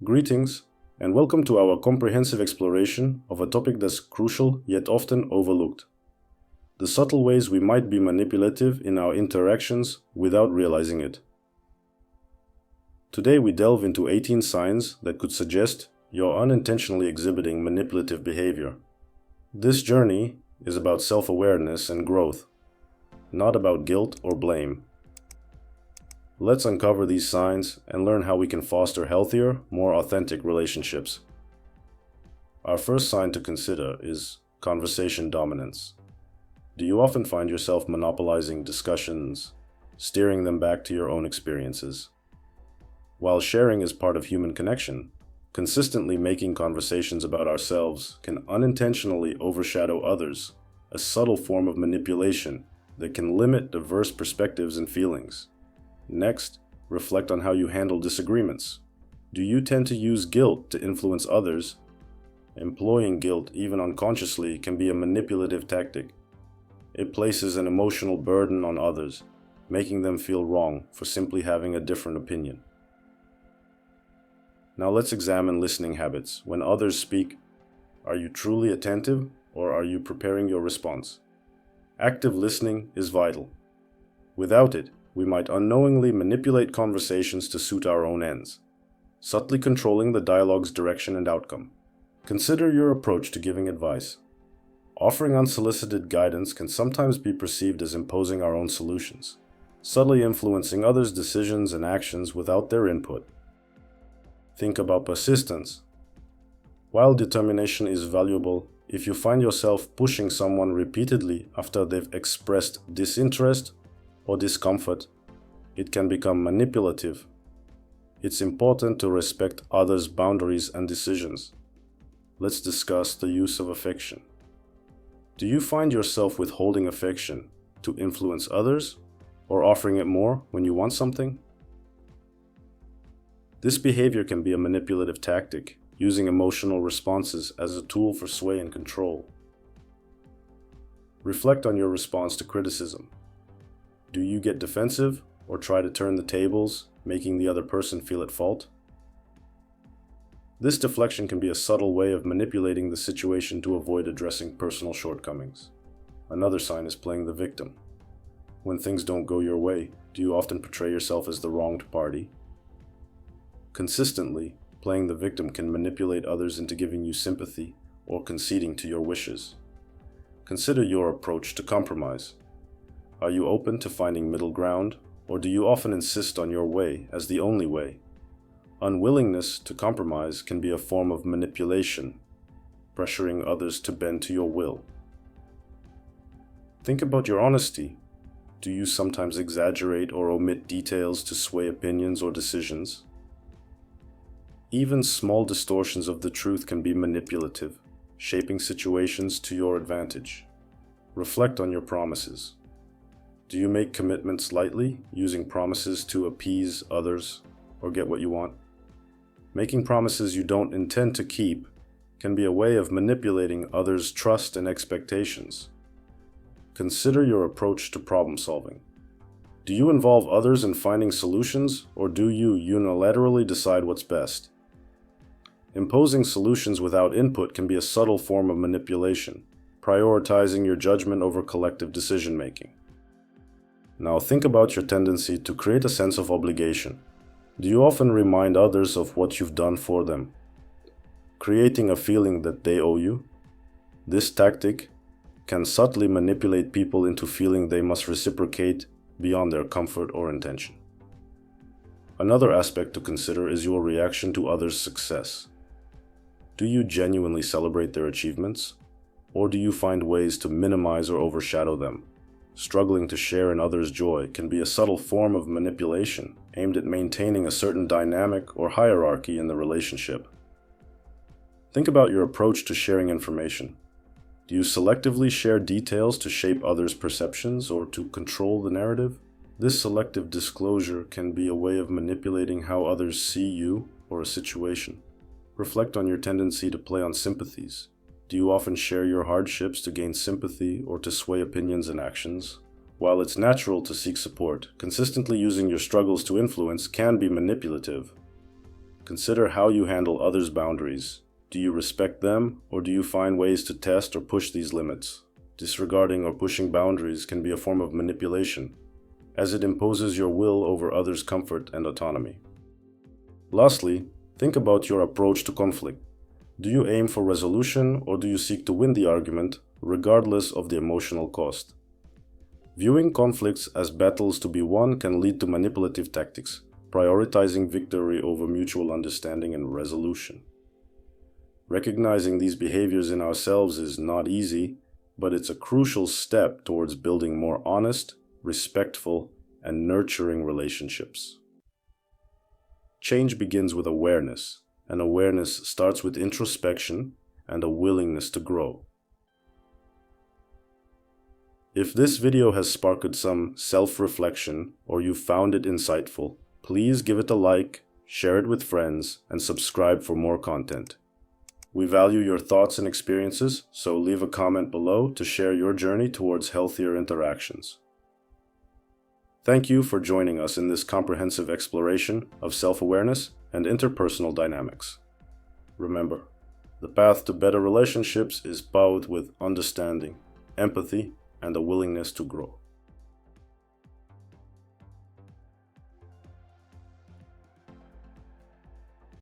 Greetings, and welcome to our comprehensive exploration of a topic that's crucial yet often overlooked: the subtle ways we might be manipulative in our interactions without realizing it. Today we delve into 18 signs that could suggest you're unintentionally exhibiting manipulative behavior. This journey is about self-awareness and growth, not about guilt or blame. Let's uncover these signs and learn how we can foster healthier, more authentic relationships. Our first sign to consider is conversation dominance. Do you often find yourself monopolizing discussions, steering them back to your own experiences? While sharing is part of human connection, consistently making conversations about ourselves can unintentionally overshadow others, a subtle form of manipulation that can limit diverse perspectives and feelings. Next, reflect on how you handle disagreements. Do you tend to use guilt to influence others? Employing guilt, even unconsciously, can be a manipulative tactic. It places an emotional burden on others, making them feel wrong for simply having a different opinion. Now let's examine listening habits. When others speak, are you truly attentive or are you preparing your response? Active listening is vital. Without it, we might unknowingly manipulate conversations to suit our own ends, subtly controlling the dialogue's direction and outcome. Consider your approach to giving advice. Offering unsolicited guidance can sometimes be perceived as imposing our own solutions, subtly influencing others' decisions and actions without their input. Think about persistence. While determination is valuable, if you find yourself pushing someone repeatedly after they've expressed disinterest or discomfort, it can become manipulative. It's important to respect others' boundaries and decisions. Let's discuss the use of affection. Do you find yourself withholding affection to influence others, or offering it more when you want something? This behavior can be a manipulative tactic, using emotional responses as a tool for sway and control. Reflect on your response to criticism. Do you get defensive or try to turn the tables, making the other person feel at fault? This deflection can be a subtle way of manipulating the situation to avoid addressing personal shortcomings. Another sign is playing the victim. When things don't go your way, do you often portray yourself as the wronged party? Consistently, playing the victim can manipulate others into giving you sympathy or conceding to your wishes. Consider your approach to compromise. Are you open to finding middle ground, or do you often insist on your way as the only way? Unwillingness to compromise can be a form of manipulation, pressuring others to bend to your will. Think about your honesty. Do you sometimes exaggerate or omit details to sway opinions or decisions? Even small distortions of the truth can be manipulative, shaping situations to your advantage. Reflect on your promises. Do you make commitments lightly, using promises to appease others or get what you want? Making promises you don't intend to keep can be a way of manipulating others' trust and expectations. Consider your approach to problem solving. Do you involve others in finding solutions, or do you unilaterally decide what's best? Imposing solutions without input can be a subtle form of manipulation, prioritizing your judgment over collective decision-making. Now think about your tendency to create a sense of obligation. Do you often remind others of what you've done for them, creating a feeling that they owe you? This tactic can subtly manipulate people into feeling they must reciprocate beyond their comfort or intention. Another aspect to consider is your reaction to others' success. Do you genuinely celebrate their achievements, or do you find ways to minimize or overshadow them? Struggling to share in others' joy can be a subtle form of manipulation aimed at maintaining a certain dynamic or hierarchy in the relationship. Think about your approach to sharing information. Do you selectively share details to shape others' perceptions or to control the narrative? This selective disclosure can be a way of manipulating how others see you or a situation. Reflect on your tendency to play on sympathies. Do you often share your hardships to gain sympathy or to sway opinions and actions? While it's natural to seek support, consistently using your struggles to influence can be manipulative. consider how you handle others' boundaries. Do you respect them, or do you find ways to test or push these limits? Disregarding or pushing boundaries can be a form of manipulation, as it imposes your will over others' comfort and autonomy. Lastly, think about your approach to conflict. Do you aim for resolution, or do you seek to win the argument, regardless of the emotional cost? Viewing conflicts as battles to be won can lead to manipulative tactics, prioritizing victory over mutual understanding and resolution. Recognizing these behaviors in ourselves is not easy, but it's a crucial step towards building more honest, respectful, and nurturing relationships. Change begins with awareness, and awareness starts with introspection and a willingness to grow. If this video has sparked some self-reflection or you found it insightful, please give it a like, share it with friends, and subscribe for more content. We value your thoughts and experiences, so leave a comment below to share your journey towards healthier interactions. Thank you for joining us in this comprehensive exploration of self-awareness and interpersonal dynamics. Remember, the path to better relationships is bowed with understanding, empathy, and a willingness to grow.